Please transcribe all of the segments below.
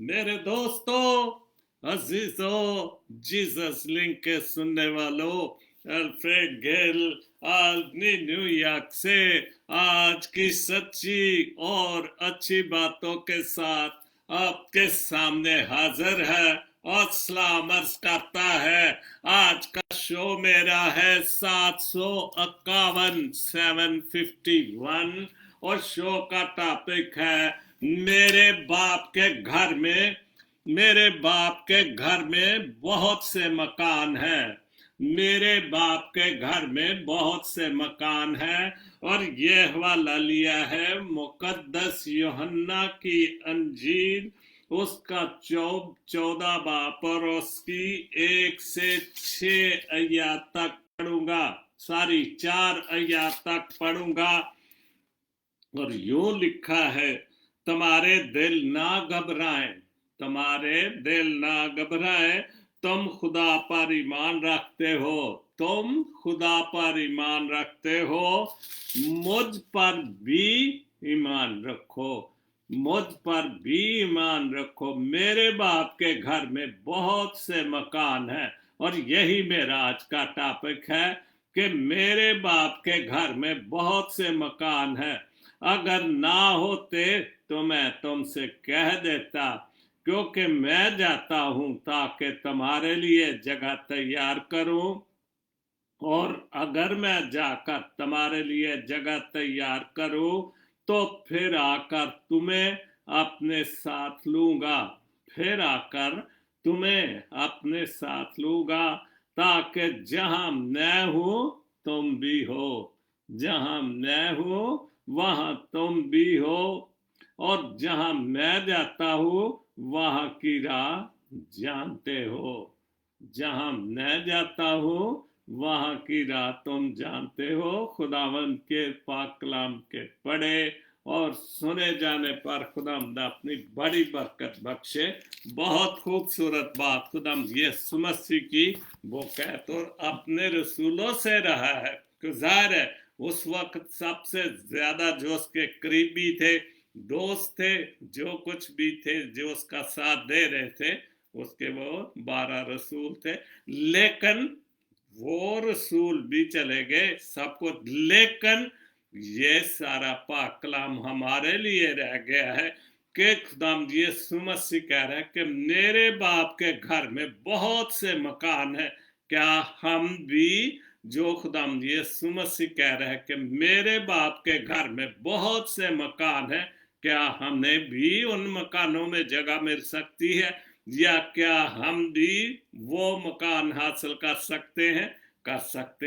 मेरे दोस्तों, अजीजों, Jesus link के सुनने वालों, अल्फ्रेड गेल आदमी न्यूयॉर्क से आज की सच्ची और अच्छी बातों के साथ आपके सामने हाजिर है और सलाम अर्ज करता है। आज का शो मेरा है 751 और शो का टॉपिक है मेरे बाप के घर में बहुत से मकान हैं। मेरे बाप के घर में बहुत से मकान हैं। और ये हवाला लिया है मुकद्दस यूहन्ना की अंजील, उसका 14 बाप और उसकी 1 से 6 आयत तक पढ़ूंगा, 4 आयत तक पढ़ूंगा। और यूं लिखा है, तुम्हारे दिल ना घबराएं, तुम खुदा पर ईमान रखते हो, मुझ पर भी ईमान रखो। मेरे बाप के घर में बहुत से मकान हैं। और यही मेरा आज का टॉपिक है कि मेरे बाप के घर में बहुत से मकान हैं। अगर ना होते तो मैं तुमसे कह देता, क्योंकि मैं जाता हूं ताकि तुम्हारे लिए जगह तैयार करूं। और अगर मैं जाकर तुम्हारे लिए जगह तैयार करूं तो फिर आकर तुम्हें अपने साथ लूंगा, ताकि जहां मैं हूं तुम भी हो, जहां मैं हूं वहां तुम भी हो। और जहां मैं जाता हूं वहां की राह तुम जानते हो। खुदावंद के पाक कलाम के पढ़े और सुने जाने पर खुदावंद अपनी बड़ी बरकत बख्शे। बहुत खूबसूरत बात खुदावंद यीशु मसीह की वो कहते और अपने रसूलों से रहा है। गुज़ार है उस वक्त सबसे ज्यादा जो उसके करीबी थे, दोस्त थे, जो कुछ भी थे, जो उसका साथ दे रहे थे, उसके वो 12 रसूल थे। लेकिन वो रसूल भी चले गए सब कुछ, लेकिन ये सारा पाक कलाम हमारे लिए रह गया है कि खुदावंद यीशु मसीह कह रहे हैं कि मेरे बाप के घर में बहुत से मकान हैं। क्या हम भी, जो खुदावंद यीशु मसीह कह रहे हैं कि मेरे बाप के घर में बहुत से मकान हैं, क्या हमें भी उन मकानों में जगह मिल सकती है? या क्या हम भी वो मकान हासिल कर सकते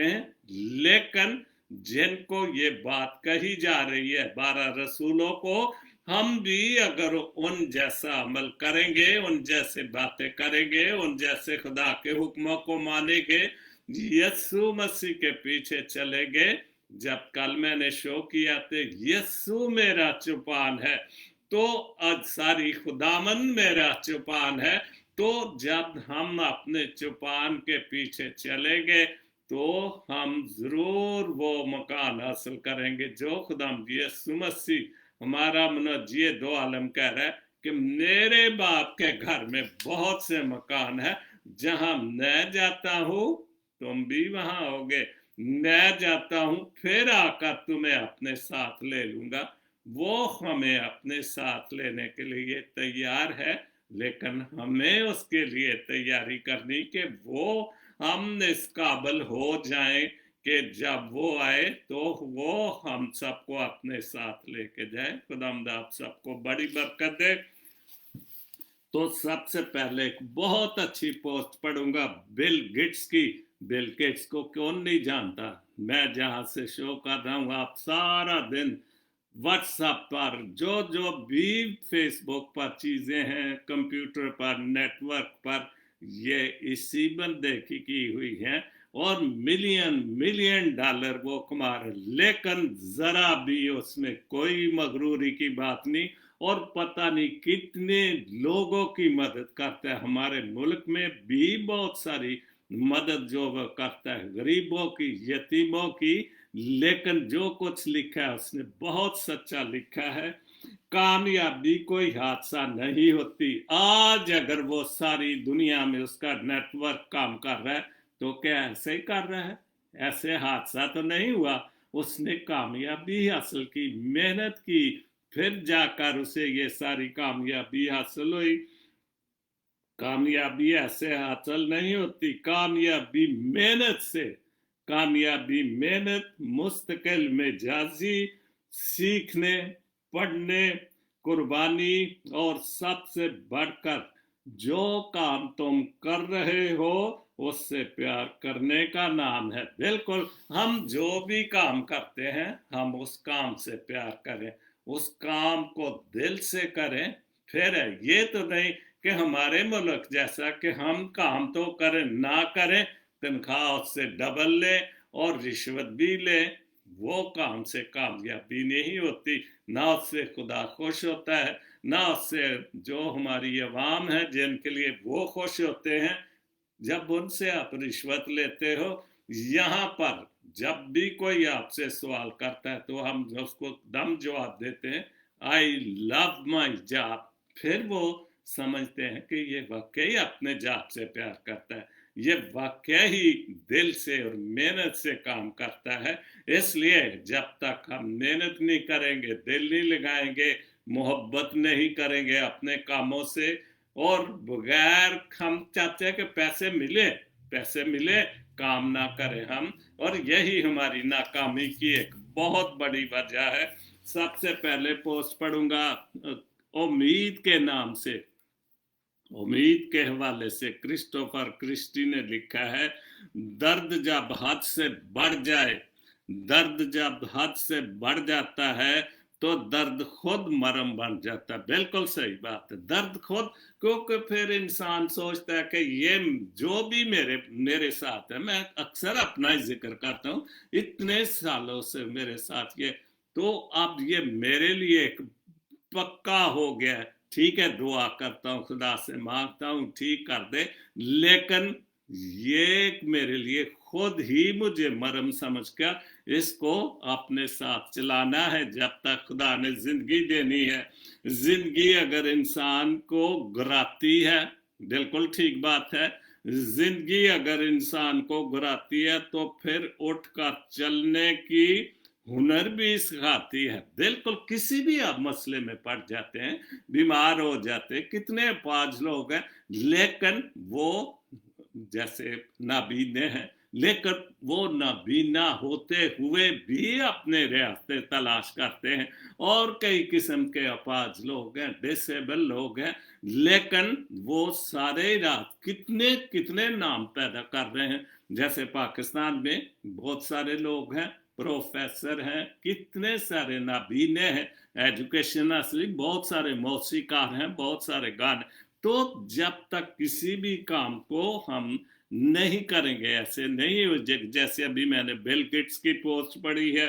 हैं? लेकिन जिनको ये बात कही जा रही है 12 रसूलों को, हम भी अगर उन जैसा अमल करेंगे, उन जैसे बातें करेंगे, उन जैसे खुदा के हुक्मों को मानेंगे, यीशु मसीह के पीछे चलेंगे। जब कल मैंने शो किया तो यीशु मेरा चौपान है, तो आज सारी खुदामन मेरा चौपान है। तो जब हम अपने चौपान के पीछे चलेंगे तो हम जरूर वो मकान हासिल करेंगे जो खुदाम यीशु मसीह हमारा मुनज्जी दो आलम कह रहा है कि मेरे बाप के घर में बहुत से मकान है। जहां मैं जाता हूं तुम भी वहां होगे, मैं जाता हूं फिर आकर तुम्हें अपने साथ ले लूंगा। वो हमें अपने साथ लेने के लिए तैयार है, लेकिन हमें उसके लिए तैयारी करनी कि वो हम इस काबिल हो जाएं कि जब वो आए तो वो हम सबको अपने साथ लेके जाए। खुदावंद आप सबको बड़ी बरकत दे। तो सबसे पहले एक बहुत अच्छी पोस्ट पढ़ूंगा बिल गेट्स की। बिल गेट्स को कौन नहीं जानता? मैं जहां से शो कर रहा हूं, आप सारा दिन व्हाट्सएप पर जो भी फेसबुक पर चीजें हैं, कंप्यूटर पर, नेटवर्क पर, ये इसी बंदे की हुई हैं। और मिलियन डॉलर वो कमा रहे, लेकिन जरा भी उसमें कोई मगरूरी की बात नहीं। और पता नहीं कितने लोगों की मदद करता है। हमारे मुल्क में भी बहुत सारी मदद जो वो करता है, गरीबों की, यतीमों की। लेकिन जो कुछ लिखा है उसने बहुत सच्चा लिखा है। कामयाबी कोई हादसा नहीं होती। आज अगर वो सारी दुनिया में उसका नेटवर्क काम कर रहा है तो क्या ऐसे ही कर रहा है? ऐसे हादसा तो नहीं हुआ। उसने कामयाबी हासिल की, मेहनत की, फिर जाकर उसे ये सारी कामयाबी हासिल हुई। कामयाबी ऐसे हासिल नहीं होती, कामयाबी मेहनत से। कामयाबी मेहनत, मुस्तकिल मिजाजी, सीखने, पढ़ने, कुर्बानी, और सबसे बढ़कर जो काम तुम कर रहे हो उससे प्यार करने का नाम है। बिल्कुल, हम जो भी काम करते हैं हम उस काम से प्यार करें, उस काम को दिल से करें। फिर है ये तो नहीं कि हमारे मुल्क जैसा कि हम काम तो करें ना करें, तनख्वाह उससे डबल ले और रिश्वत भी ले, वो काम से कामयाबी नहीं होती। ना उससे खुदा खुश होता है, ना उससे जो हमारी अवाम है जिनके लिए वो खुश होते हैं जब उनसे आप रिश्वत लेते हो। यहाँ पर जब भी कोई आपसे सवाल करता है तो हम उसको दम जवाब देते हैं, आई लव माई जॉब। फिर वो समझते हैं कि ये वाकई अपने जॉब से प्यार करता है, ये वाकई दिल से और मेहनत से काम करता है। इसलिए जब तक हम मेहनत नहीं करेंगे, दिल नहीं लगाएंगे, मोहब्बत नहीं करेंगे अपने कामों से, और बगैर हम चाहते हैं कि पैसे मिले, पैसे मिले, काम ना करें हम, और यही हमारी नाकामी की एक बहुत बड़ी वजह है। सबसे पहले पोस्ट पढ़ूंगा उम्मीद के नाम से। उम्मीद के हवाले से क्रिस्टोफर क्रिस्टी ने लिखा है, दर्द जब हद से बढ़ जाए, दर्द जब हद से बढ़ जाता है तो दर्द खुद मरम बन जाता है। बिल्कुल सही बात है, दर्द खुद, क्योंकि फिर इंसान सोचता है कि ये जो भी मेरे साथ है, मैं अक्सर अपना ही जिक्र करता हूँ, इतने सालों से मेरे साथ ये, तो अब ये मेरे लिए एक पक्का हो गया है। ठीक है, दुआ करता हूँ, खुदा से मांगता हूँ ठीक कर दे, लेकिन ये मेरे लिए खुद ही मुझे मरम समझ कर इसको अपने साथ चलाना है जब तक खुदा ने जिंदगी देनी है। जिंदगी अगर इंसान को गिराती है, बिल्कुल ठीक बात है, जिंदगी अगर इंसान को गिराती है तो फिर उठकर चलने की हुनर भी सिखाती है। बिल्कुल, किसी भी आप मसले में पड़ जाते हैं, बीमार हो जाते हैं, कितने पांच लोग हैं लेकिन वो जैसे नाबीने हैं, लेकिन वो नाबीना होते हुए भी अपने रास्ते तलाश करते हैं। और कई किस्म के अपाज लोग हैं, डिसेबल लोग हैं, लेकिन वो सारे रात कितने कितने नाम पैदा कर रहे हैं। जैसे पाकिस्तान में बहुत सारे लोग हैं, प्रोफेसर हैं, कितने सारे नाबीने हैं, एजुकेशन असली, बहुत सारे मौसीकार हैं, बहुत सारे गाने। तो जब तक किसी भी काम को हम नहीं करेंगे, ऐसे नहीं, जैसे अभी मैंने बिल गेट्स की पोस्ट पढ़ी है,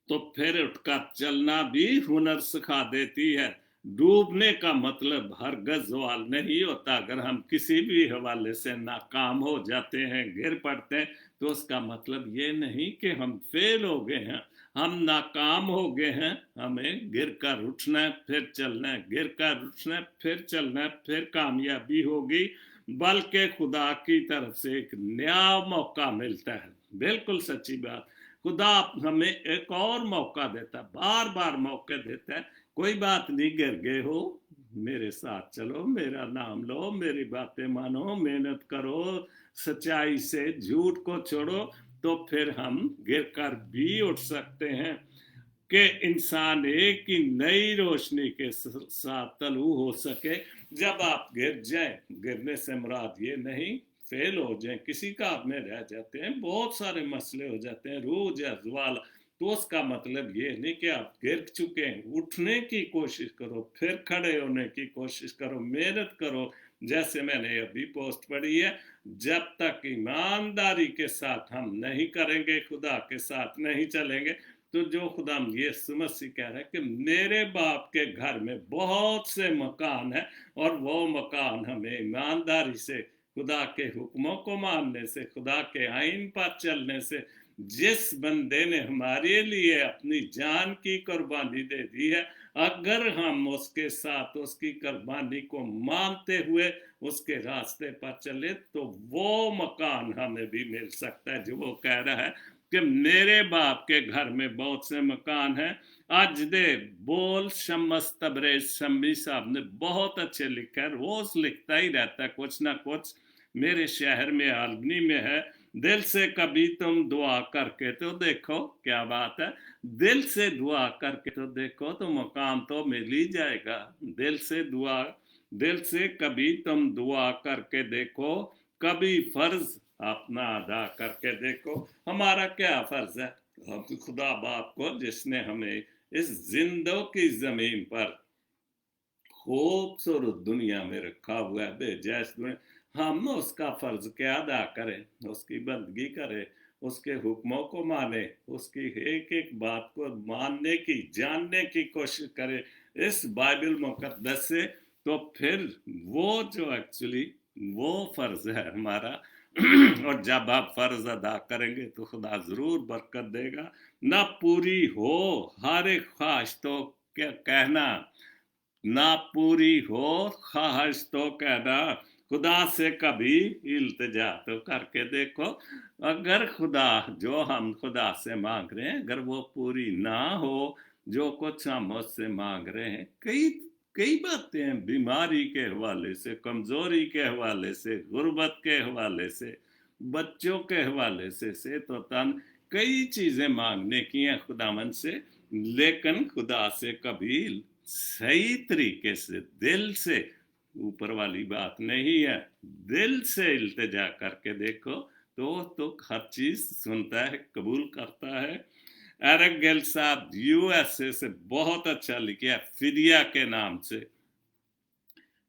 तो फिर उठकर चलना भी हुनर सिखा देती है। डूबने का मतलब हरगज सवाल नहीं होता। अगर हम किसी भी हवाले से नाकाम हो जाते हैं, गिर पड़ते हैं, तो उसका मतलब ये नहीं कि हम फेल हो गए हैं, हम नाकाम हो गए हैं। हमें गिर कर उठना है, फिर चलना है, गिर कर उठना है, फिर चलना है, फिर कामयाबी होगी, बल्कि खुदा की तरफ से एक नया मौका मिलता है। बिल्कुल सच्ची बात, खुदा हमें एक और मौका देता है, बार बार मौके देता है। कोई बात नहीं, गिर गए हो, मेरे साथ चलो, मेरा नाम लो, मेरी बातें मानो, मेहनत करो, सच्चाई से, झूठ को छोड़ो, तो फिर हम गिर कर भी उठ सकते हैं कि इंसान एक ही नई रोशनी के साथ तलू हो सके। जब आप गिर जाए, गिरने से मुराद ये नहीं फेल हो जाए, किसी काम में रह जाते हैं, बहुत सारे मसले हो जाते हैं, रूज या ज्वाला, तो उसका मतलब ये नहीं कि आप गिर चुके हैं। उठने की कोशिश करो, फिर खड़े होने की कोशिश करो, मेहनत करो। जैसे मैंने अभी पोस्ट पढ़ी है, जब तक ईमानदारी के साथ हम नहीं करेंगे, खुदा के साथ नहीं चलेंगे, तो जो खुदा यीशु मसीह कह रहा है कि मेरे बाप के घर में बहुत से मकान है, और वो मकान हमें ईमानदारी से, खुदा के हुक्मों को मानने से, खुदा के आइन पर चलने से जिस बंदे ने हमारे लिए अपनी जान की कुर्बानी दे दी है, अगर हम उसके साथ उसकी कुर्बानी को मानते हुए उसके रास्ते पर चले तो वो मकान हमें भी मिल सकता है जो वो कह रहा है कि मेरे बाप के घर में बहुत से मकान हैं। आज दे बोल शम्मस तबरेज शम्मी साहब ने बहुत अच्छे लिखा है, रोज लिखता ही रहता है कुछ ना कुछ। मेरे शहर में आलबनी में है, दिल से कभी तुम दुआ करके तो देखो, क्या बात है, दिल से दुआ करके तो देखो तो मकाम तो मिल ही जाएगा। दिल से कभी तुम दुआ करके देखो, कभी फर्ज अपना अदा करके देखो। हमारा क्या फर्ज है? हम खुदा बाप को जिसने हमें इस जिंदों की जमीन पर खूबसूरत दुनिया में रखा हुआ है, बेजैस दुनिया, हम उसका फर्ज क्या अदा करें, उसकी बंदगी करें, उसके हुक्मों को माने, उसकी एक एक बात को मानने की जानने की कोशिश करें इस बाइबल मुकद्दस से, तो फिर वो जो एक्चुअली वो फर्ज है हमारा। और जब आप फर्ज अदा करेंगे तो खुदा जरूर बरकत देगा। ना पूरी हो हर एक ख्वाहिश तो क्या कहना, ना पूरी हो ख्वाहिश तो कहना, खुदा से कभी इल्तिजा तो करके देखो। अगर खुदा जो हम खुदा से मांग रहे हैं अगर वो पूरी ना हो, जो कुछ हम उससे मांग रहे हैं, कई कई बातें हैं, बीमारी के हवाले से, कमजोरी के हवाले से, गुर्बत के हवाले से, बच्चों के हवाले से तो तन कई चीजें मांगने की हैं खुदावन से, लेकिन खुदा से कभी सही तरीके से दिल से, ऊपर वाली बात नहीं है, दिल से इल्तिजा करके देखो तो हर चीज सुनता है, कबूल करता है। एरिक गेल साहब यूएसए से बहुत अच्छा लिखा फिदिया के नाम से।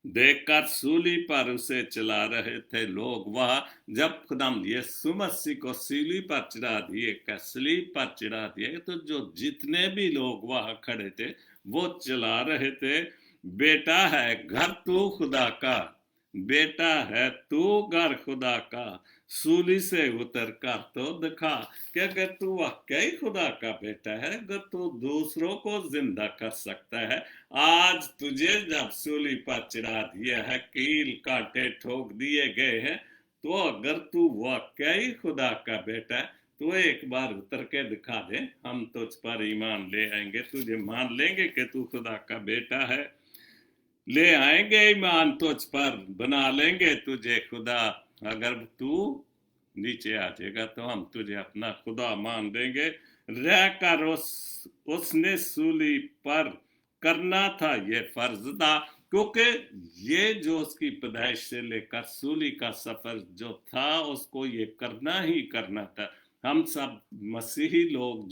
देखकर सूली पर उसे चला रहे थे लोग, वह जब खुदाम यीशु मसीह को सूली पर चढ़ा दिए, सलीब पर चढ़ा दिए, तो जो जितने भी लोग वहां खड़े थे वो चला रहे थे, बेटा है घर तू खुदा का, बेटा है तू घर खुदा का, सूली से उतर कर तो दिखा कि अगर तू वाकई खुदा का बेटा है, अगर तू दूसरों को जिंदा कर सकता है, आज तुझे जब सूली पर चढ़ा दिया है, कील कांटे ठोक दिए गए हैं, तो अगर तू वाकई खुदा का बेटा है तो एक बार उतर के दिखा दे, हम तुझ पर ईमान ले आएंगे, तुझे मान लेंगे कि तू खुदा का बेटा है, ले आएंगे ईमान तुझ पर, बना लेंगे तुझे खुदा। अगर तू नीचे आ जाएगा तो हम तुझे अपना खुदा मान देंगे। रहकर उसने सूली पर करना था ये फर्ज था, क्योंकि ये जो उसकी पैदाइश से लेकर सूली का सफर जो था उसको ये करना ही करना था। हम सब मसीही लोग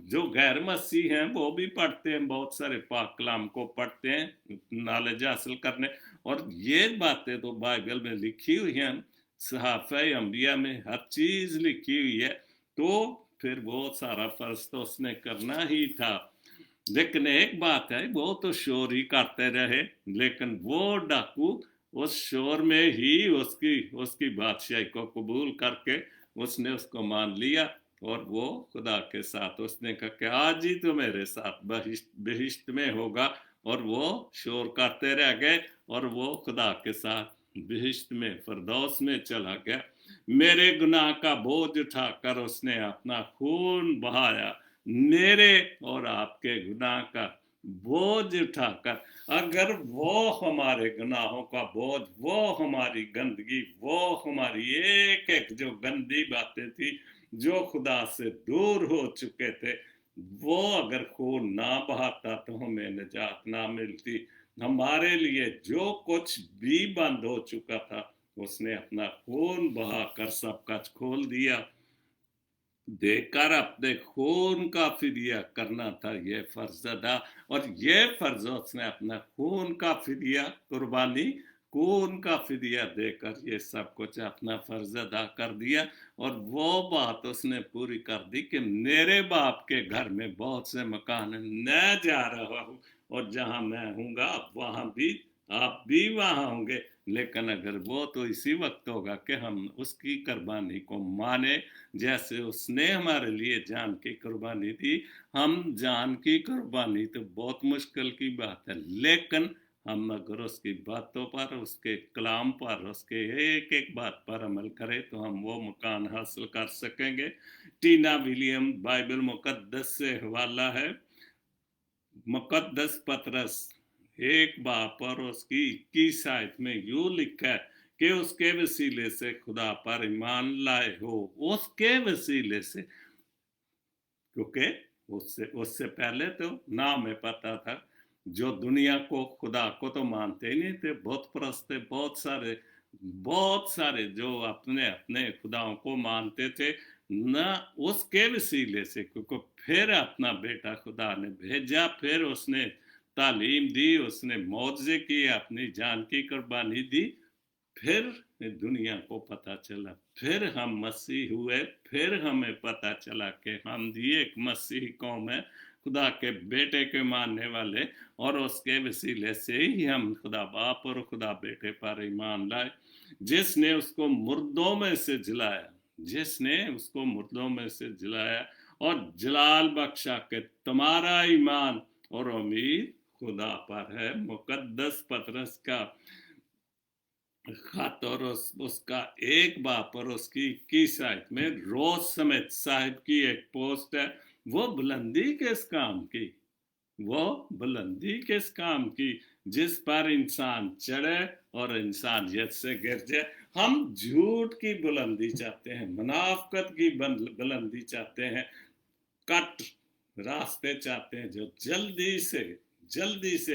जो गैर मसीह हैं वो भी पढ़ते हैं, बहुत सारे पाक कलाम को पढ़ते हैं नॉलेज हासिल करने, और ये बातें तो बाइबल में लिखी हुई हैं, सहाफ़े अंबिया में हर चीज लिखी हुई है, तो फिर वो सारा फर्ज तो उसने करना ही था। लेकिन एक बात है, वो तो शोर ही करते रहे, लेकिन वो डाकू उस शोर में ही उसकी उसकी बादशाही को कबूल करके उसने उसको मान लिया, और वो खुदा के साथ उसने कहा कि आज ही तो मेरे साथ बहिश्त में होगा, और वो शोर करते रह गए और वो खुदा के साथ बहिश्त में फरदौस में चला गया। मेरे गुनाह का बोझ उठाकर उसने अपना खून बहाया, मेरे और आपके गुनाह का बोझ उठाकर। अगर वो हमारे गुनाहों का बोझ, वो हमारी गंदगी, वो हमारी एक एक जो गंदी बातें थी, जो खुदा से दूर हो चुके थे, वो अगर खून ना बहाता तो हमें निजात ना मिलती। हमारे लिए जो कुछ भी बंद हो चुका था उसने अपना खून बहाकर सब कुछ खोल दिया, देकर अपने खून का फिदिया करना था ये फर्ज अदा, और ये फर्ज उसने अपना खून का फिदिया, कुर्बानी, खून का फिदिया देकर ये सब कुछ अपना फर्ज अदा कर दिया। और वो बात उसने पूरी कर दी कि मेरे बाप के घर में बहुत से मकान हैं, मैं जा रहा हूँ और जहां मैं हूँगा वहां भी आप भी वहां होंगे, लेकिन अगर वो तो इसी वक्त होगा कि हम उसकी कुर्बानी को माने, जैसे उसने हमारे लिए जान की कुर्बानी दी। हम जान की कुर्बानी तो बहुत मुश्किल की बात है, लेकिन हम अगर उसकी बातों पर, उसके कलाम पर, उसके एक एक बात पर अमल करें तो हम वो मकान हासिल कर सकेंगे। टीना विलियम बाइबल मुकद्दस से हवाला है, मुकद्दस पतरस एक बाप और उसकी 21 आयत में यूं लिखा है कि उसके वसीले से खुदा पर ईमान लाए हो, उसके वसीले से, क्योंकि उससे उससे पहले तो ना हमें पता था। जो दुनिया को, खुदा को तो मानते ही नहीं थे, बहुत परस्त थे, बहुत सारे जो अपने अपने खुदाओं को मानते थे ना, उसके वसीले से, क्योंकि फिर अपना बेटा खुदा ने भेजा, फिर उसने तालीम दी, उसने मौजे किए, अपनी जान की कुर्बानी दी, फिर दुनिया को पता चला, फिर हम मसीह हुए, फिर हमें पता चला कि हम भी एक मसीही कौम है, खुदा के बेटे के मानने वाले, और उसके वसीले से ही हम खुदा बाप और खुदा बेटे पर ईमान लाए, जिसने उसको मुर्दों में से जिलाया, जिसने उसको मुर्दों में से जिलाया और जलाल बख्शा के तुम्हारा ईमान और उम्मीद खुदा पर है। मुकद्दस पतरस का खत और उसका एक बाप और उसकी 21 आयत में रोज समेत साहिब की एक पोस्ट है। वो बुलंदी किस काम की, वो बुलंदी किस काम की जिस पर इंसान चढ़े और इंसानियत से गिर जाए। हम झूठ की बुलंदी चाहते हैं, मुनाफकत की बुलंदी चाहते हैं, कट रास्ते चाहते हैं जो जल्दी से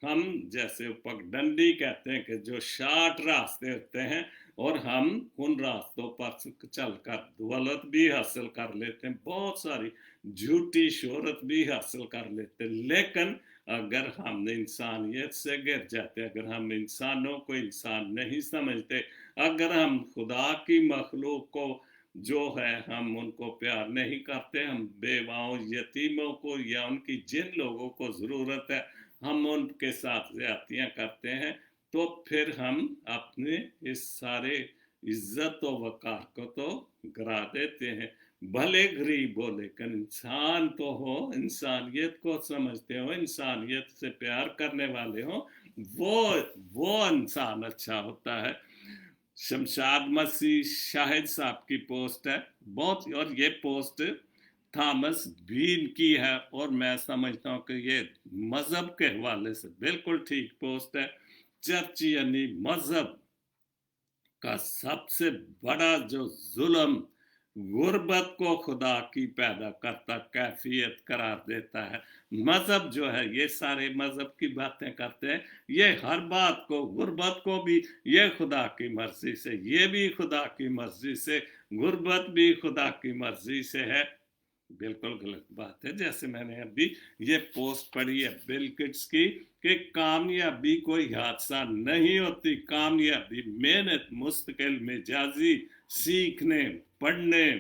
हम, जैसे पगडंडी कहते हैं कि जो शार्ट रास्ते होते हैं, और हम उन रास्तों पर चलकर दौलत भी हासिल कर लेते हैं, बहुत सारी झूठी शोहरत भी हासिल कर लेते हैं। लेकिन अगर हम इंसानियत से गिर जाते, अगर हम इंसानों को इंसान नहीं समझते, अगर हम खुदा की मखलूक को जो है हम उनको प्यार नहीं करते, हम बेवाओं यतीमों को या उनकी जिन लोगों को ज़रूरत है हम उनके साथ ज्यादतियाँ करते हैं, तो फिर हम अपने इस सारे इज्जत व वकार को तो गिरा देते हैं। भले गरीब हो लेकिन इंसान तो हो, इंसानियत को समझते हो, इंसानियत से प्यार करने वाले हो, वो इंसान अच्छा होता है। शमशाद मसीह शाहिद साहब की पोस्ट है बहुत, और ये पोस्ट थॉमस बीन की है, और मैं समझता हूँ कि ये मजहब के हवाले से बिल्कुल ठीक पोस्ट है। चर्च यानी मजहब का सबसे बड़ा जो जुल्म गुर्बत को खुदा की पैदा करता कैफियत करार देता है। मजहब जो है, ये सारे मजहब की बातें करते हैं, ये हर बात को, गुर्बत को भी ये खुदा की मर्जी से, ये भी खुदा की मर्जी से, गुर्बत भी खुदा की मर्जी से है। बिल्कुल गलत बात है। जैसे मैंने अभी ये पोस्ट पढ़ी है बिल गेट्स की कि कामयाबी कोई हादसा नहीं होती, कामयाबी मेहनत, मुस्तकिल मिजाजी, सीखने, पढ़ने,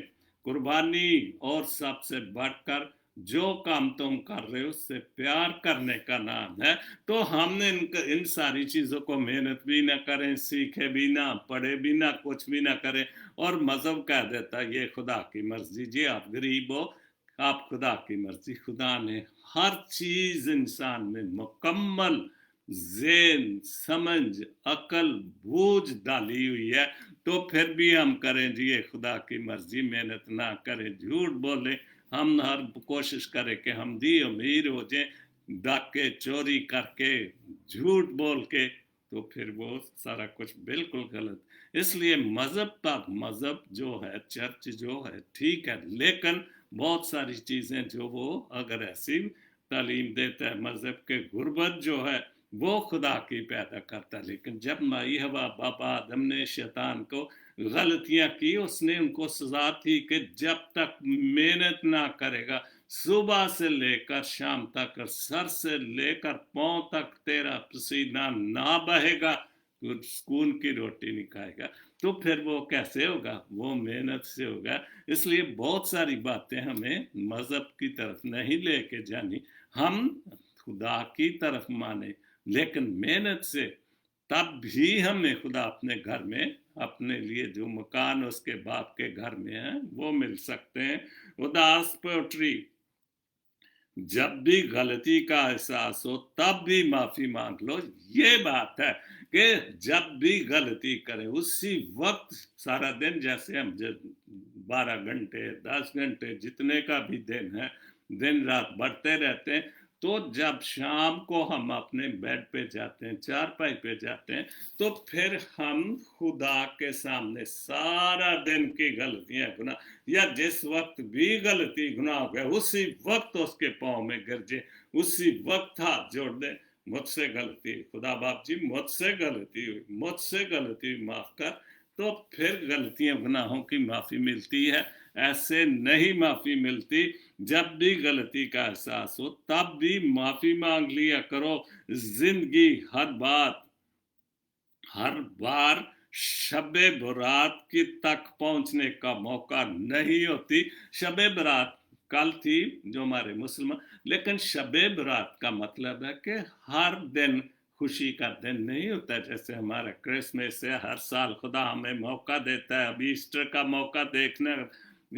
कुर्बानी, और सबसे बढ़कर जो काम तुम कर रहे हो उससे प्यार करने का नाम है। तो हमने इन सारी चीज़ों को मेहनत भी ना करें, सीखे भी ना, पढ़े भी ना, कुछ भी ना करें, और मजहब कह देता ये खुदा की मर्जी, जी आप गरीब हो, आप खुदा की मर्जी। खुदा ने हर चीज इंसान में मुकम्मल ज़ेन, समझ, अकल, बूझ डाली हुई है, तो फिर भी हम करें जी ये खुदा की मर्जी, मेहनत ना करें, झूठ बोले, हम हर कोशिश करें कि हम दी अमीर हो जाए, डाके चोरी करके, झूठ बोल के, तो फिर वो सारा कुछ बिल्कुल गलत। इसलिए मजहब जो है, चर्च जो है ठीक है, लेकिन बहुत सारी चीज़ें जो वो अगर ऐसी तालीम देता है, मजहब के गुर्बत जो है वो खुदा की पैदा करता है। लेकिन जब माई हवा बाबा आदम ने शैतान को गलतियां की, उसने उनको सजा थी कि जब तक मेहनत ना करेगा, सुबह से लेकर शाम तक, सर से लेकर पांव तक तेरा पसीना ना बहेगा, तो सुकून की रोटी नहीं खाएगा, तो फिर वो कैसे होगा, वो मेहनत से होगा। इसलिए बहुत सारी बातें हमें मजहब की तरफ नहीं लेके जानी, हम खुदा की तरफ माने, लेकिन मेहनत से तब भी हमें खुदा अपने घर में अपने लिए जो मकान उसके बाप के घर में है वो मिल सकते हैं। उदास पोट्री, जब भी गलती का एहसास हो तब भी माफी मांग लो। ये बात है कि जब भी गलती करें उसी वक्त, सारा दिन जैसे हम 12 घंटे 10 घंटे जितने का भी दिन है, दिन रात बढ़ते रहते हैं, तो जब शाम को हम अपने बेड पे जाते हैं, चारपाई पे जाते हैं, तो फिर हम खुदा के सामने सारा दिन की गलतियां गुनाह, या जिस वक्त भी गलती गुनाह हो गया उसी वक्त उसके पाँव में गिर जाए, उसी वक्त हाथ जोड़ दे, मुझसे गलती, खुदा बाप जी मुझसे गलती हुई, मुझसे गलती हुई, माफ कर। तो फिर गलतियां गुनाहों की माफी मिलती है। ऐसे नहीं माफी मिलती। जब भी गलती का एहसास हो तब भी माफी मांग लिया करो। जिंदगी हर बार शबे बरात की तक पहुंचने का मौका नहीं होती। शबे बरात कल थी जो हमारे मुसलमान, लेकिन शबे बरात का मतलब है कि हर दिन खुशी का दिन नहीं होता। जैसे हमारा क्रिसमस है, हर साल खुदा हमें मौका देता है, अभी ईस्टर का मौका देखने,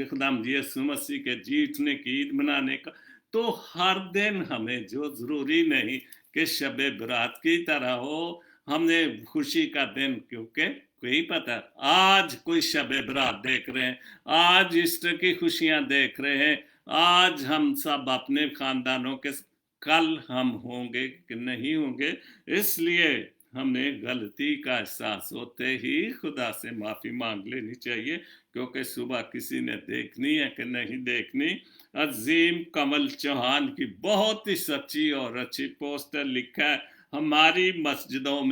खुदा यीशु मसीह के जीतने की ईद मनाने का। तो हर दिन हमें जो जरूरी नहीं कि शबे बरात की तरह हो, हमने खुशी का दिन, क्योंकि कोई पता आज कोई शबे बरात देख रहे हैं, आज ईस्टर की खुशियां देख रहे हैं, आज हम सब अपने खानदानों के, कल हम होंगे कि नहीं होंगे। इसलिए हमें गलती का एहसास होते ही खुदा से माफी मांग लेनी चाहिए, क्योंकि सुबह किसी ने देखनी है कि नहीं देखनी। अजीम कमल चौहान की बहुत ही सच्ची और अच्छी पोस्टर लिखा है, हमारी मस्जिदों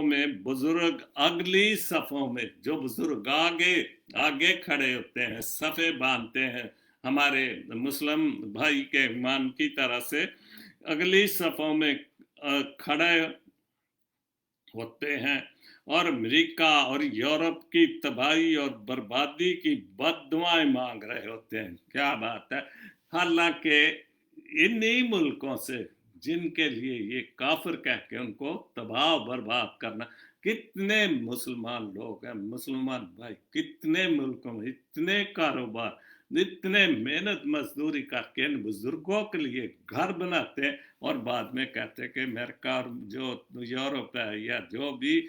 में बुजुर्ग अगली सफ़ों में, जो बुजुर्ग आगे आगे खड़े होते हैं, सफ़े बांधते हैं, हमारे मुस्लिम भाई के इमाम की तरह से अगली सफ़ों में खड़े होते हैं, और अमेरिका और यूरोप की तबाही और बर्बादी की बददुआएं मांग रहे होते हैं। क्या बात है। हालांकि इन्हीं मुल्कों से जिनके लिए ये काफिर कह के उनको तबाह बर्बाद करना, कितने मुसलमान लोग हैं, मुसलमान भाई कितने मुल्कों में इतने कारोबार, इतने मेहनत मजदूरी करके इन बुजुर्गों के लिए घर बनाते हैं, और बाद में कहते हैं कि अमेरिका और जो यूरोप है या जो भी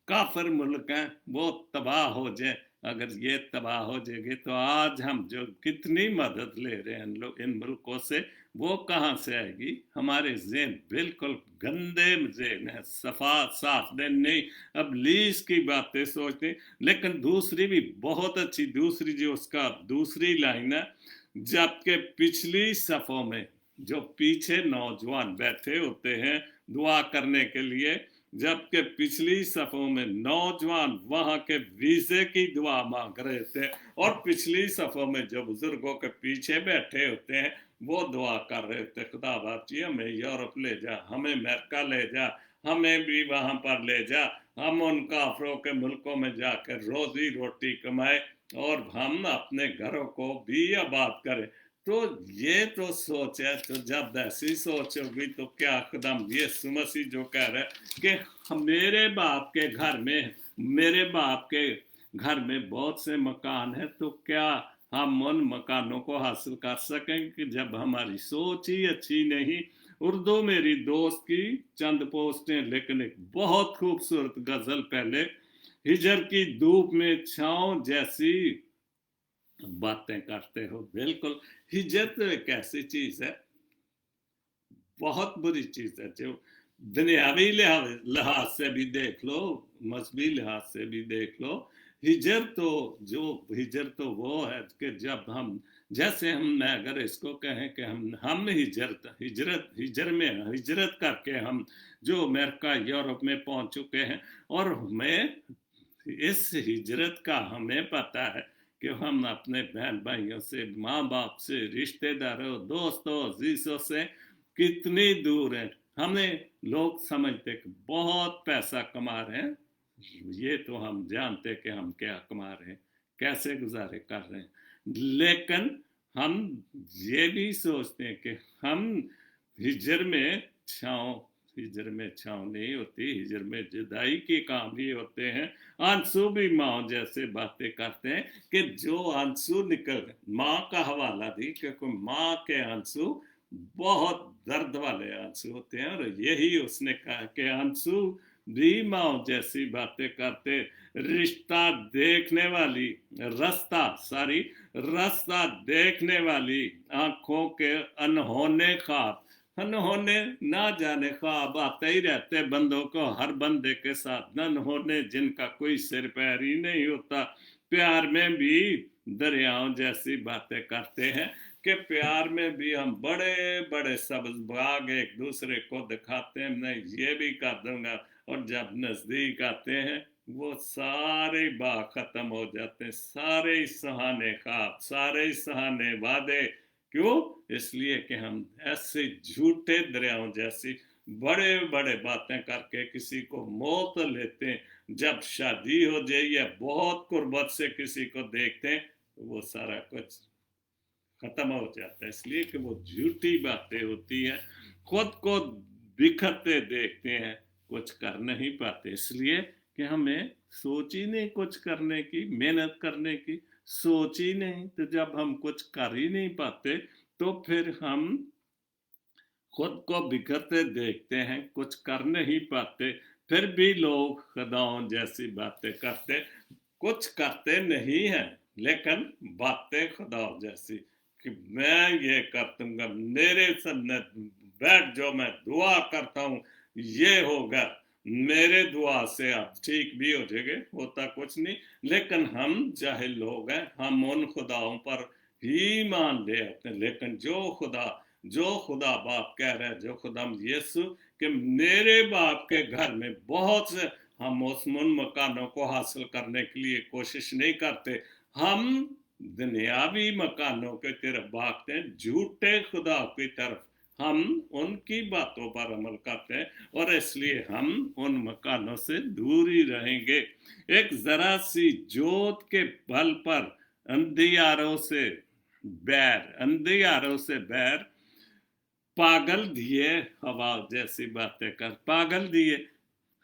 काफिर मुल्क हैं वो तबाह हो जाए। अगर ये तबाह हो जाएगी तो आज हम जो कितनी मदद ले रहे हैं इन मुल्कों से, वो कहाँ से आएगी। हमारे ज़हन बिल्कुल गंदे ज़हन है, सफा साफ दिन नहीं। अब लीज की बातें सोचते, लेकिन दूसरी भी बहुत अच्छी, दूसरी जो उसका दूसरी लाइन है, जबकि पिछली सफ़ों में जो पीछे नौजवान बैठे होते हैं दुआ करने के लिए, जबकि पिछली सफ़ों में नौजवान वहां के वीजे की दुआ मांग रहे थे, और पिछली सफ़ों में जो बुजुर्गों के पीछे बैठे होते हैं वो दुआ कर रहे थे, खुदा बाप जी हमें यूरोप ले जा, हमें अमेरिका ले जा, हमें भी वहां पर ले जा, हम उन काफरों के मुल्कों में जाकर रोजी रोटी कमाए और हम अपने घरों को भी आबाद करें। तो ये तो सोच है। तो जब ऐसी सोच होगी तो क्या खुदाम यीशु मसीह जो कह रहे कि मेरे बाप के घर में बहुत से मकान है, तो क्या हम उन मकानों को हासिल कर सकेंगे कि जब हमारी सोच ही अच्छी नहीं। उर्दू मेरी दोस्त की चंद पोस्टें, लेकिन एक बहुत खूबसूरत गजल पहले, हिजर की धूप में छांव जैसी बातें करते हो। बिल्कुल, हिजरत तो एक ऐसी चीज है, बहुत बुरी चीज है, जो दुनियावी लिहाज से भी देख लो, मजहबी लिहाज से भी देख लो। हिजर तो वो है कि जब हम, जैसे हम अगर इसको कहें कि हम हिजरत करके हम जो अमेरिका यूरोप में पहुंच चुके हैं, और हमें इस हिजरत का हमें पता है कि हम अपने बहन भाइयों से, माँ बाप से, रिश्तेदारों, दोस्तों, अजीजों से कितनी दूर है। हमें लोग समझते कि बहुत पैसा कमा रहे हैं, ये तो हम जानते कि हम क्या कमा रहे हैं, कैसे गुजारे कर रहे हैं, लेकिन हम ये भी सोचते हैं कि हम हिजर में छाँव, हिजर में छाँव नहीं होती, हिजर में जुदाई के काम ही होते हैं। आंसू भी माँ जैसे बातें करते हैं कि जो आंसू निकल गए, माँ का हवाला दी, क्योंकि माँ के आंसू बहुत दर्द वाले आंसू होते हैं, और यही उसने कहा कि आंसू भी माँ जैसी बातें करते। रिश्ता देखने वाली, रास्ता देखने वाली आंखों के अनहोने ख्वाब, अनहोने ना जाने ख्वाब आते ही रहते बंदों को, हर बंदे के साथ अनहोने, जिनका कोई सिर पैर ही नहीं होता। प्यार में भी दरियाओं जैसी बातें करते हैं कि प्यार में भी हम बड़े बड़े सब्ज बाग एक दूसरे को दिखाते हैं, मैं ये भी कर दूंगा, और जब नजदीक आते हैं वो सारे बाग खत्म हो जाते हैं, सारे सहाने ख्वाब, सारे सहाने वादे। क्यों? इसलिए कि हम ऐसे झूठे दरियाओं जैसी बड़े बड़े बातें करके किसी को मौत लेते हैं, जब शादी हो जाए या बहुत कुर्बत से किसी को देखते हैं वो सारा कुछ खत्म हो जाता है, इसलिए कि वो झूठी बातें होती हैं। खुद को बिखरते देखते हैं, कुछ कर नहीं पाते, इसलिए कि हमें सोच ही नहीं कुछ करने की, मेहनत करने की सोच ही नहीं। तो जब हम कुछ कर ही नहीं पाते तो फिर हम खुद को बिखरते देखते हैं, कुछ कर नहीं पाते, फिर भी लोग खुदाओं जैसी बातें करते, कुछ करते नहीं हैं लेकिन बातें खुदाओं जैसी कि मैं ये कर दूंगा, मेरे सामने बैठ जो मैं दुआ करता हूँ ये होगा, मेरे दुआ से आप ठीक भी हो जाएंगे, होता कुछ नहीं। लेकिन हम जाहिल लोग हैं, हम उन खुदाओं पर ही मान ले आते हैं। लेकिन जो खुदा बाप कह रहा है, जो खुदा यीशु कि मेरे बाप के घर में बहुत से, हम उस उन मकानों को हासिल करने के लिए कोशिश नहीं करते, हम दुनियावी मकानों की तरफ भागते हैं, झूठे खुदा की तरफ हम उनकी बातों पर अमल करते हैं, और इसलिए हम उन मकानों से दूर ही रहेंगे। एक जरा सी जोत के बल पर अंधियारों से बैर, पागल दिए हवा जैसी बातें कर, पागल दिए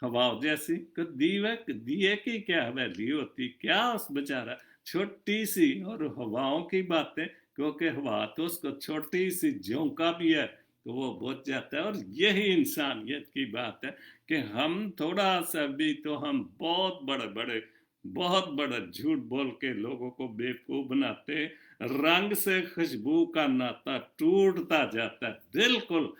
हवा जैसी, तो दिए की क्या वैल्यू होती, क्या उस बेचारा छोटी सी, और हवाओं की बातें, क्योंकि हवा तो उसको छोटी सी झोंका भी है तो वो बुझ जाता है। और यही इंसानियत की बात है कि हम थोड़ा सा भी तो हम बहुत बड़ा झूठ बोल के लोगों को बेवकूफ बनाते, रंग से खुशबू का नाता टूटता जाता है, बिल्कुल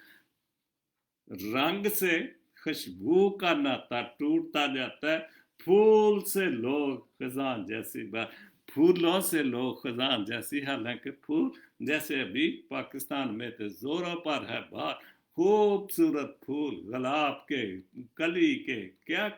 रंग से खुशबू का नाता टूटता जाता है। फूलों से लोग खजान जैसी, हालांकि फूल जैसे अभी पाकिस्तान में तो जोरों पर है बात, खूबसूरत फूल, गुलाब के, कली के, क्या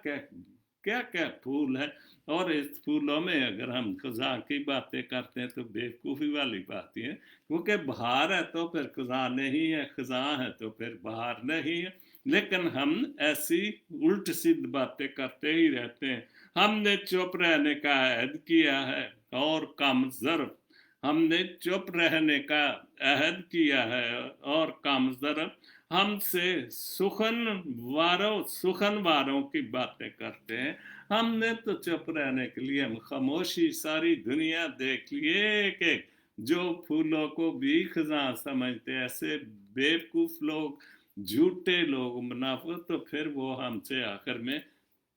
क्या फूल है, और इस फूलों में अगर हम खजा की बातें करते हैं तो बेवकूफ़ी वाली बात ही है, क्योंकि बहार है तो फिर खजा नहीं है, खजा है तो फिर बहार नहीं है। लेकिन हम ऐसी उल्ट सीध बातें करते ही रहते हैं। हमने चुप रहने का अहद किया है और कम ज़र्फ, हमने चुप रहने का अहद किया है और कम ज़र्फ, हमसे सुखन वारों की बातें करते हैं। हमने तो चुप रहने के लिए हम खामोशी सारी दुनिया देख लिए कि जो फूलों को भी खजा समझते, ऐसे बेवकूफ लोग, झूठे लोग, मुनाफिक, तो फिर वो हमसे आखिर में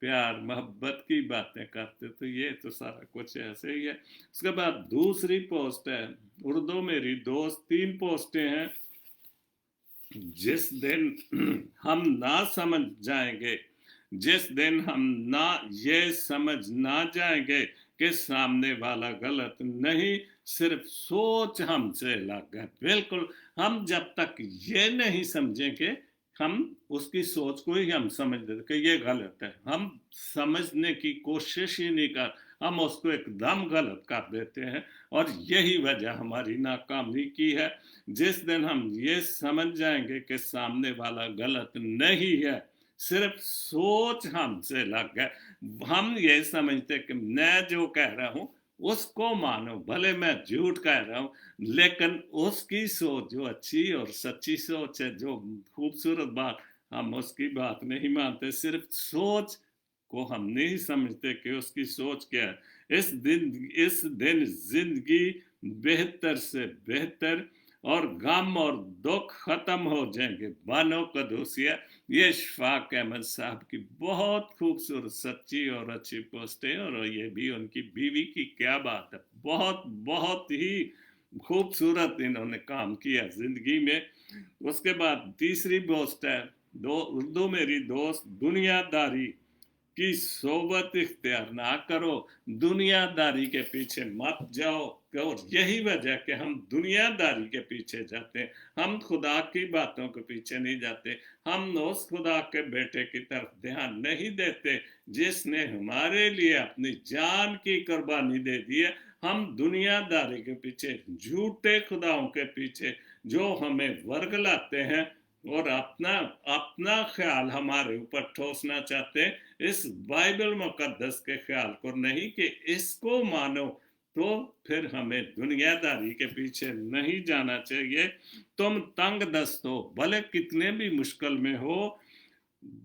प्यार मोहब्बत की बातें करते। तो ये तो सारा कुछ ऐसे ही है। उसके बाद दूसरी पोस्ट है, उर्दू मेरी दोस्त 3 पोस्टें हैं। जिस दिन हम ना समझ जाएंगे, जिस दिन हम ना ये समझ ना जाएंगे कि सामने वाला गलत नहीं, सिर्फ सोच हमसे अलग है, बिल्कुल हम जब तक ये नहीं समझेंगे, हम उसकी सोच को ही हम समझ लेते कि ये गलत है, हम समझने की कोशिश ही नहीं कर, हम उसको एकदम गलत कर देते हैं, और यही वजह हमारी नाकामी की है। जिस दिन हम ये समझ जाएंगे कि सामने वाला गलत नहीं है, सिर्फ सोच हमसे लग गए, हम ये समझते कि मैं जो कह रहा हूँ उसको मानो, भले मैं झूठ कह रहा हूँ, लेकिन उसकी सोच जो अच्छी और सच्ची सोच है, जो खूबसूरत बात, हम उसकी बात नहीं मानते, सिर्फ सोच को हम नहीं समझते कि उसकी सोच क्या है। इस दिन जिंदगी बेहतर से बेहतर और गम और दुख खत्म हो जाएंगे। बानो कदूसिया, ये शफाक अहमद साहब की बहुत खूबसूरत सच्ची और अच्छी पोस्ट है, और ये भी उनकी बीवी की क्या बात है, बहुत बहुत ही खूबसूरत इन्होंने काम किया जिंदगी में। उसके बाद तीसरी पोस्ट है, दो उर्दू मेरी दोस्त, दुनियादारी की सोबत इख्तियार ना करो, दुनियादारी के पीछे मत जाओ। और यही वजह कि हम दुनियादारी के पीछे जाते हैं, हम खुदा की बातों के पीछे नहीं जाते, हम उस खुदा के बेटे की तरफ ध्यान नहीं देते जिसने हमारे लिए अपनी जान की कुर्बानी दे दी है। हम दुनियादारी के पीछे, झूठे खुदाओं के पीछे जो हमें वर्गलाते हैं और अपना अपना ख्याल हमारे ऊपर ठोसना चाहते हैं, इस बाइबल मुकद्दस के ख्याल को नहीं कि इसको मानो, तो फिर हमें दुनियादारी के पीछे नहीं जाना चाहिए। तुम तंग दस्त हो, भले कितने भी मुश्किल में हो,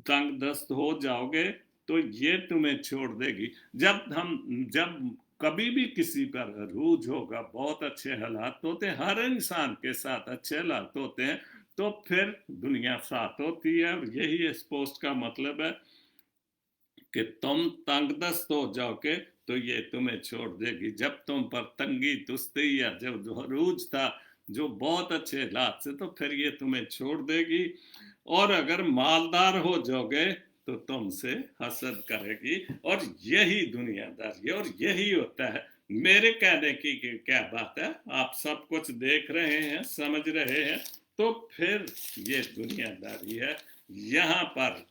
तंग दस्त हो जाओगे तो ये तुम्हें छोड़ देगी। जब कभी भी किसी पर अरूज होगा, बहुत अच्छे हालात होते हैं, हर इंसान के साथ अच्छे हालात होते हैं, तो फिर दुनिया साथ होती है। और यही इस पोस्ट का मतलब है कि तुम तंगदस्त हो जाओगे तो ये तुम्हें छोड़ देगी। जब तुम पर तंगी तुस्ती या जब अरूज था, जो बहुत अच्छे हालात से, तो फिर ये तुम्हें छोड़ देगी। और अगर मालदार हो जाओगे तो तुमसे हसद करेगी। और यही दुनियादारी है, और यही होता है। मेरे कहने की क्या बात है, आप सब कुछ देख रहे हैं, समझ रहे हैं, तो फिर ये दुनियादारी है। यहाँ पर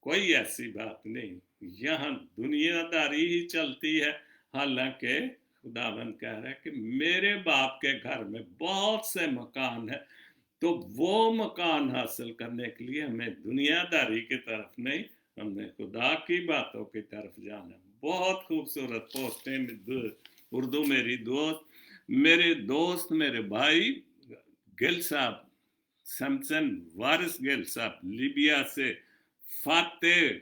कोई ऐसी बात नहीं, यहाँ दुनियादारी ही चलती है। हालांकि खुदावन कह रहा है कि मेरे बाप के घर में बहुत से मकान है, तो वो मकान हासिल करने के लिए हमें दुनियादारी की तरफ नहीं, हमने खुदा की बातों की तरफ जाना। बहुत खूबसूरत पोस्ट है उर्दू मेरी दोस्त, मेरे भाई गिल साहब, सैमसन वारिस गिल साहब, लीबिया से फातेह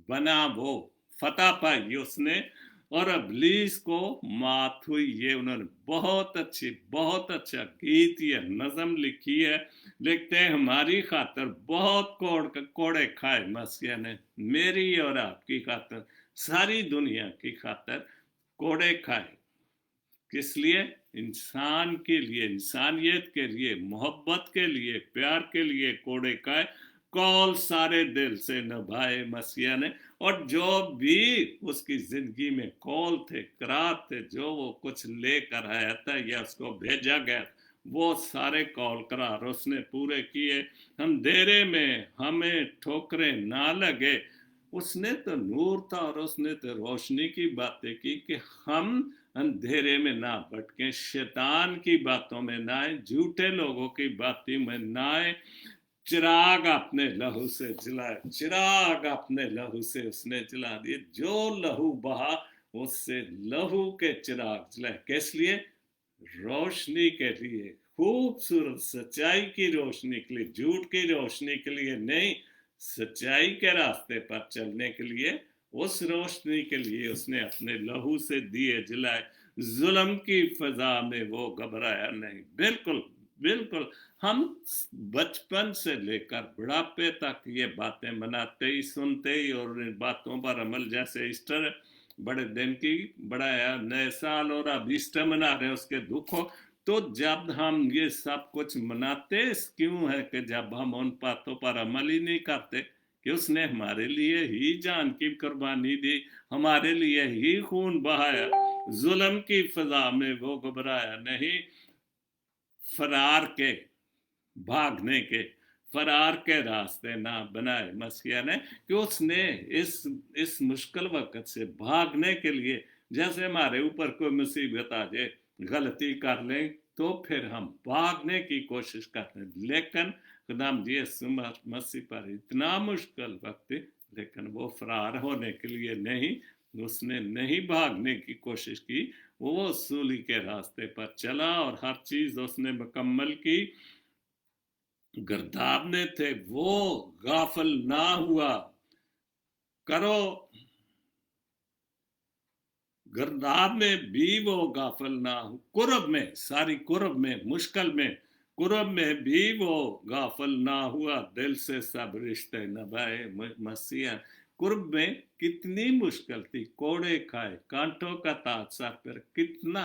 बना, वो फतह पाई उसने, और अबलीस को मात हुई। ये उन्होंने बहुत अच्छा गीत या नज़म लिखी है। लिखते हैं, हमारी खातर बहुत कोड़े खाए मसीह ने, मेरी और आपकी खातर, सारी दुनिया की खातर कोड़े खाए। किस लिए? इंसान के लिए, इंसानियत के लिए, मोहब्बत के लिए, प्यार के लिए कोड़े खाए। कौल सारे दिल से निभाए मसीहा ने, और जो भी उसकी जिंदगी में कौल थे, करार थे, जो वो कुछ लेकर आया था या उसको भेजा गया, वो सारे कौल करार उसने पूरे किए। अंधेरे में हमें ठोकरें ना लगे, उसने तो नूर था और उसने तो रोशनी की बातें की कि हम अंधेरे में ना भटके, शैतान की बातों में ना आए, झूठे लोगों की बातों में ना आए। चिराग अपने लहू से जलाए, चिराग अपने लहू से उसने जला दिए, जो लहू बहा उससे लहू के चिराग जलाए। किस लिए? रोशनी के लिए, खूबसूरत सच्चाई की रोशनी के लिए, झूठ की रोशनी के लिए नहीं, सच्चाई के रास्ते पर चलने के लिए। उस रोशनी के लिए उसने अपने लहू से दिए जलाए। जुल्म की फजा में वो घबराया नहीं। बिल्कुल बिल्कुल, हम बचपन से लेकर बुढ़ापे तक ये बातें मनाते ही, सुनते ही, और इन बातों पर अमल, जैसे ईस्टर बड़े दिन की बड़ा नए साल, और अब ईस्टर मना रहे उसके दुखों, तो जब हम ये सब कुछ मनाते क्यों है कि जब हम उन बातों पर अमल ही नहीं करते कि उसने हमारे लिए ही जान की कुर्बानी दी, हमारे लिए ही खून बहाया, जुल्म की फजा में वो घबराया नहीं। फरार के, भागने के, फरार के रास्ते ना बनाए मसीहा ने, कि उसने इस मुश्किल वक्त से भागने के लिए, जैसे हमारे ऊपर कोई मुसीबत आ जाए, गलती कर लें, तो फिर हम भागने की कोशिश करते हैं, लेकिन खुदाम जी मसीह पर इतना मुश्किल वक्त, लेकिन वो फरार होने के लिए नहीं, उसने नहीं भागने की कोशिश की, वो सूली के रास्ते पर चला और हर चीज उसने मुकम्मल की। गिरदाव ने थे वो गाफिल ना हुआ। करो गिरदाव में भी वो गाफिल ना हो, कुर्ब में, सारी कुर्ब में, मुश्किल में, कुर्ब में भी वो गाफिल ना हुआ, दिल से सब रिश्ते निभाए मसीहा। कुर्ब में कितनी मुश्किल थी, कोड़े खाए, कांटों का ताज सर पर, कितना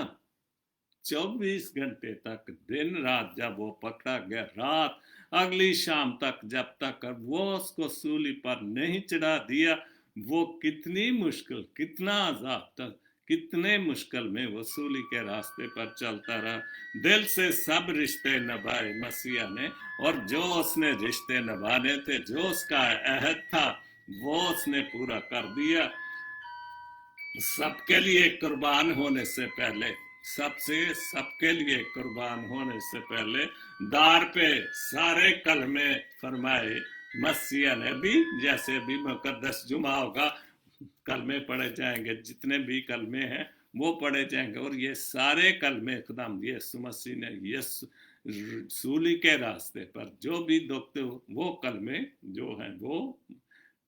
24 घंटे तक, दिन रात, जब वो पकड़ा गया, रात, अगली शाम तक, जब तक वो उसको सूली पर नहीं चढ़ा दिया, वो कितनी मुश्किल, कितना अजाब तक, कितने मुश्किल में वो सूली के रास्ते पर चलता रहा। दिल से सब रिश्ते निभाए मसीहा ने, और जो उसने रिश्ते निभाने थे, जो उसका अहद था, वो उसने पूरा कर दिया। सबके लिए कुर्बान होने से पहले, सबके लिए कुर्बान होने से पहले दार पे सारे कलमे फरमाए मसीहा ने भी। जैसे भी मुकद्दस जुमा होगा, कलमे पढ़े जाएंगे, जितने भी कलमे हैं वो पढ़े जाएंगे, और ये सारे कलमे खुदाम यीशु मसीह ने यीशु सूली के रास्ते पर जो भी दुखते वो कलमे जो हैं वो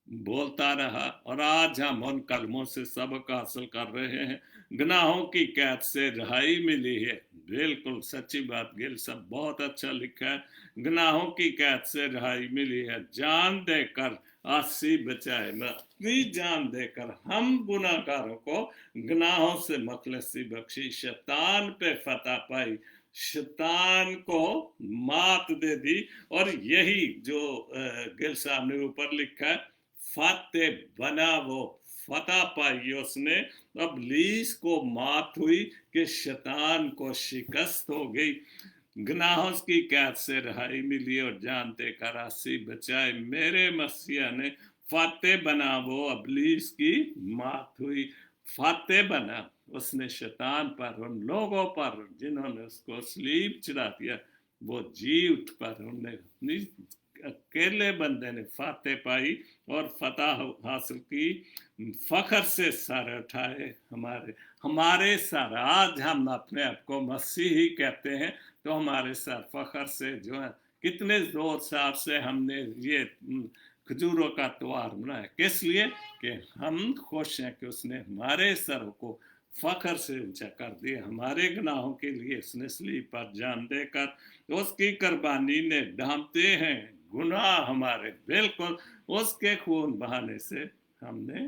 बोलता रहा। और आज हम उन कलमों से सबक हासिल कर रहे हैं। गुनाहों की कैद से रिहाई मिली है। बिल्कुल सच्ची बात, गिल सब बहुत अच्छा लिखा है। गुनाहों की कैद से रिहाई मिली है, जान देकर आसी बचाए, अपनी जान देकर हम गुनाहगारों को गुनाहों से मखलसी बख्शी, शैतान पे फतह पाई, शैतान को मात दे दी। और यही जो गिल साहब ने ऊपर लिखा है, फतेह बना, वो फतह पाई उसने, अब लीस को मात हुई कि शैतान को शिकस्त हो गई, गुनाहों की कैद से रिहाई मिली और जान देकर आसी बचाए। मेरे मसीहा ने फतेह बना, वो अबलीस की मात हुई। फतेह बना, उसने शैतान पर, उन लोगों पर जिन्होंने उसको सलीब चढ़ा दिया, वो जी उठ पर उन्होंने अकेले बंदे ने फतेह पाई और फतह हासिल की। फखर से सर उठाए हमारे सर। आज हम अपने आप को मसीही कहते हैं, तो हमारे सर फखर से जो है, कितने जोर सार से हमने ये खजूरों का त्योहार मनाया, किस लिए कि हम खुश हैं कि उसने हमारे सर को फखर से ऊंचा कर दिया। हमारे गुनाहों के लिए उसने सलीब पर जान देकर, उसकी कुर्बानी ने ढांपते हैं गुनाह हमारे। बिल्कुल उसके खून बहाने से हमने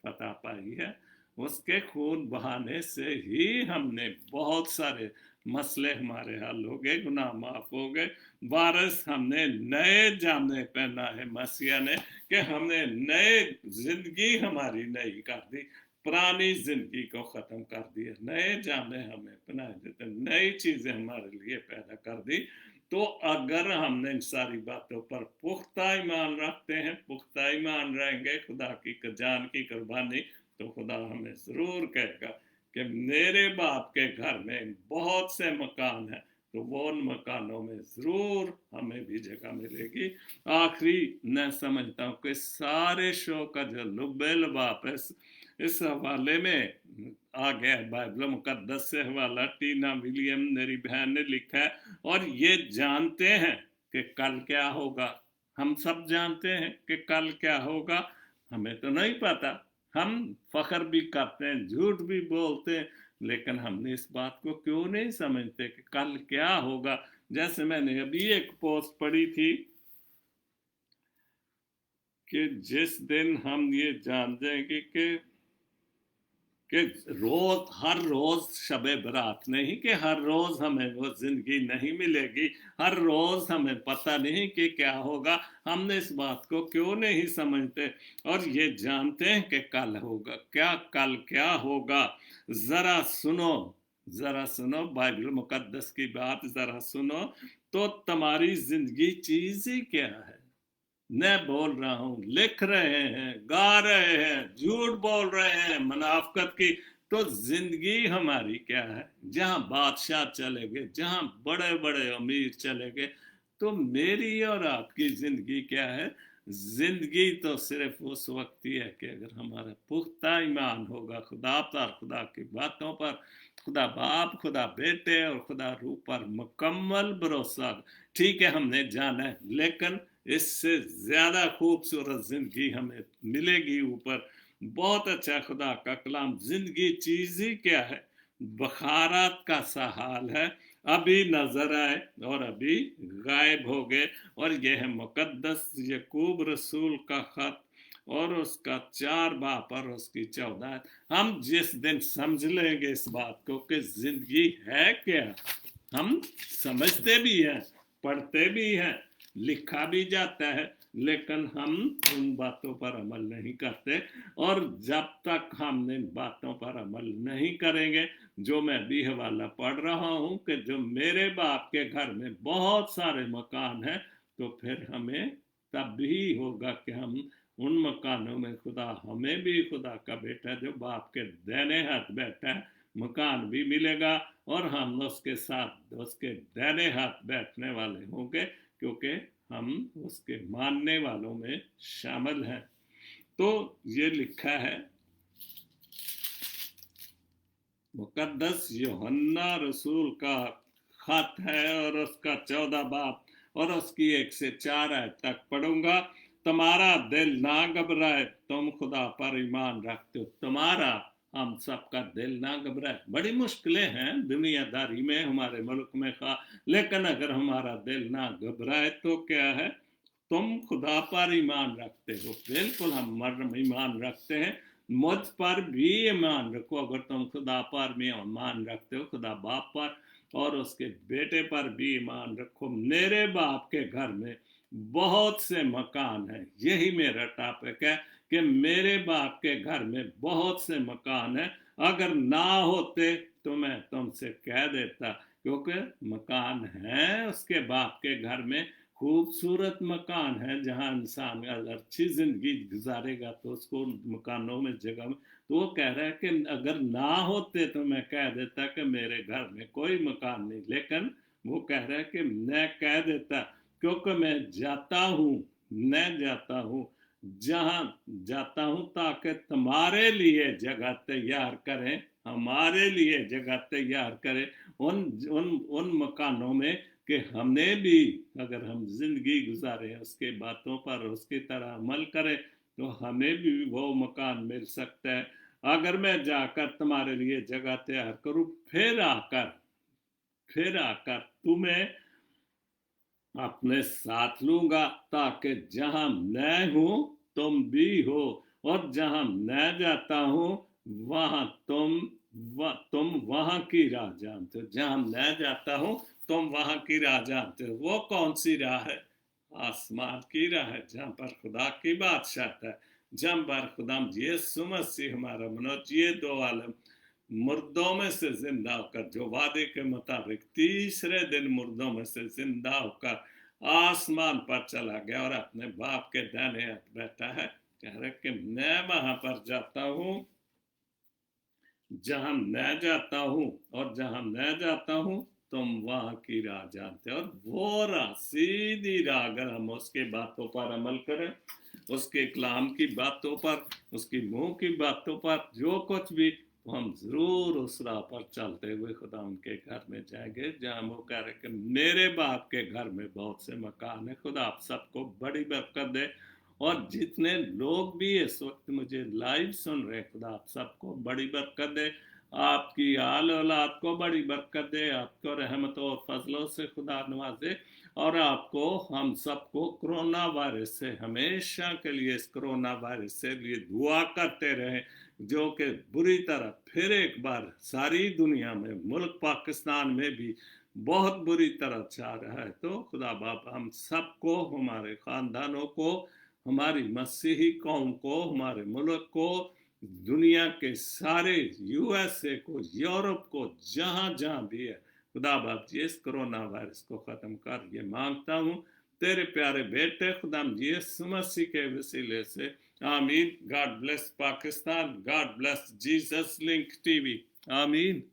फतह पाई है, उसके खून बहाने से ही हमने बहुत सारे मसले हमारे हल हो गए, गुनाह माफ हो गए। वारिस हमने नए जामे पहना है मसीहा ने, कि हमने नए जिंदगी हमारी नई कर दी, पुरानी जिंदगी को खत्म कर दिया, नए जामे हमें पहनाए देते, नई चीजें हमारे लिए पैदा कर दी। तो अगर हमने इन सारी बातों पर पुख्ता ईमान रखते हैं, पुख्ता ईमान रहेंगे खुदा की जान की कुर्बानी, तो खुदा हमें जरूर कहेगा कि मेरे बाप के घर में बहुत से मकान हैं, तो वो उन मकानों में जरूर हमें भी जगह मिलेगी। आखिरी मैं समझता हूँ कि सारे शो का जो लुब्बे लबाप है इस हवाले में आ गया, बाइबल मुकद्दस से हवाला टीना विलियम मेरी बहन ने लिखा है। और ये जानते हैं कि कल क्या होगा, हम सब जानते हैं कि कल क्या होगा, हमें तो नहीं पता, हम फख्र भी करते हैं, झूठ भी बोलते हैं, लेकिन हमने इस बात को क्यों नहीं समझते कि कल क्या होगा। जैसे मैंने अभी एक पोस्ट पढ़ी थी कि जिस दिन हम ये जान जाएंगे कि रोज, हर रोज शबे बरात नहीं, कि हर रोज हमें वो जिंदगी नहीं मिलेगी, हर रोज हमें पता नहीं कि क्या होगा, हमने इस बात को क्यों नहीं समझते और ये जानते हैं कि कल होगा। क्या कल क्या होगा, जरा सुनो बाइबल मुकद्दस की बात, जरा सुनो तो तुम्हारी जिंदगी चीज ही क्या है। मैं बोल रहा हूं, लिख रहे हैं, गा रहे हैं, झूठ बोल रहे हैं मुनाफकत की, तो जिंदगी हमारी क्या है। जहां बादशाह चले गए, जहां बड़े बड़े अमीर चले गए, तो मेरी और आपकी जिंदगी क्या है। जिंदगी तो सिर्फ उस वक्त ही है कि अगर हमारा पुख्ता ईमान होगा खुदा पर, खुदा की बातों पर, खुदा बाप, खुदा बेटे और खुदा रूह पर मुकम्मल भरोसा। ठीक है, हमने जाना है, लेकिन इससे ज्यादा खूबसूरत जिंदगी हमें मिलेगी ऊपर। बहुत अच्छा खुदा का कलाम, जिंदगी चीज ही क्या है, बखारात का सा हाल है, अभी नजर आए और अभी गायब हो गए। और यह है मुकद्दस यकूब रसूल का खत और उसका 4 बाब और उसकी 14। हम जिस दिन समझ लेंगे इस बात को कि जिंदगी है क्या, हम समझते भी हैं, पढ़ते भी हैं, लिखा भी जाता है, लेकिन हम उन बातों पर अमल नहीं करते। और जब तक हम इन बातों पर अमल नहीं करेंगे, जो मैं भी हवाला पढ़ रहा हूं कि जो मेरे बाप के घर में बहुत सारे मकान हैं, तो फिर हमें तब भी होगा कि हम उन मकानों में खुदा हमें भी, खुदा का बेटा जो बाप के दाहिने हाथ बैठा है, मकान भी मिलेगा और हम उसके साथ उसके दाहिने हाथ बैठने वाले होंगे, क्योंकि हम उसके मानने वालों में शामिल हैं। तो ये लिखा है, मुकद्दस यूहन्ना रसूल का खत है और उसका 14 बाब और उसकी 1 से 4 आयत तक पढ़ूंगा। तुम्हारा दिल ना घबराए, तुम खुदा पर ईमान रखते हो। तुम्हारा, हम सबका दिल ना घबराए। बड़ी मुश्किलें हैं दुनियादारी में, हमारे मुल्क में लेकिन अगर हमारा दिल ना घबराए तो क्या है, तुम खुदा पर ईमान रखते हो। बिल्कुल, हम ईमान रखते हैं। मुझ पर भी ईमान रखो, अगर तुम खुदा पर भी ईमान रखते हो, खुदा बाप पर और उसके बेटे पर भी ईमान रखो। मेरे बाप के घर में बहुत से मकान हैं, यही मेरा टॉपिक है कि मेरे बाप के घर में बहुत से मकान हैं। अगर ना होते तो मैं तुमसे कह देता, क्योंकि मकान है उसके बाप के घर में, खूबसूरत मकान है, जहां इंसान अगर अच्छी जिंदगी गुजारेगा तो उसको मकानों में जगह में। तो वो कह रहा है कि अगर ना होते तो मैं कह देता कि मेरे घर में कोई मकान नहीं, लेकिन वो कह रहा है कि मैं कह देता, क्योंकि मैं जाता हूँ, मैं जाता हूँ, जहां जाता हूं ताकि तुम्हारे लिए जगह तैयार करें, हमारे लिए जगह तैयार करें उन उन उन मकानों में, कि हमने भी, अगर हम जिंदगी गुजारें उसके बातों पर उसकी तरह अमल करें, तो हमें भी वो मकान मिल सकता है। अगर मैं जाकर तुम्हारे लिए जगह तैयार करूं, फिर आकर तुम्हें अपने साथ लूंगा, ताकि जहां मैं हूं तुम भी हो, और जहां मैं जाता हूं वहां तुम वहां की राह जानते हो। जहां मैं जाता हूं तुम वहां की राह जानते हो। वो कौन सी राह है? आसमान की राह है, जहां पर खुदा की बादशाह है, जहां पर खुदा यीशु मसीह हमारा मनोज ये दो आलम मुर्दों में से जिंदा होकर, जो वादे के मुताबिक तीसरे दिन मुर्दों में से जिंदा होकर आसमान पर चला गया और अपने बाप के दाहिने हाथ बैठा है, कह रहे कि मैं वहां पर जाता हूं जहां मैं जाता हूं, और जहां मैं जाता हूं तुम वहां की राह जानते हो। और वो राह, सीधी राह, अगर हम उसके बातों पर अमल करें, उसके कलाम की बातों पर, उसकी मुंह की बातों पर, जो कुछ भी, तो हम जरूर उस राह पर चलते हुए खुदा उनके घर में जाएंगे, जहां वो कह रहे कि मेरे बाप के घर में बहुत से मकान है। खुदा आप सबको बड़ी बरकत दे। और जितने लोग भी इस वक्त मुझे लाइव सुन रहे, खुदा आप सबको बड़ी बरकत दे, आपकी आल औलाद को बड़ी बरकत दे, आपको रहमतों और फजलों से खुदा नवाजे, और आपको, हम सबको कोरोना वायरस से हमेशा के लिए, इस कोरोना वायरस से लिए दुआ करते रहे, जो कि बुरी तरह फिर एक बार सारी दुनिया में, मुल्क पाकिस्तान में भी बहुत बुरी तरह जा रहा है। तो खुदा बाप हम सबको, हमारे खानदानों को, हमारी मसीही कौम को, हमारे मुल्क को, दुनिया के सारे यूएसए को, यूरोप को, जहां जहां भी है, खुदा बाप जी इस कोरोना वायरस को खत्म कर, ये मांगता हूं तेरे प्यारे बेटे खुदा यीशु मसीह के वसीले से, आमीन। God bless Pakistan, God bless Jesus link TV, आमीन।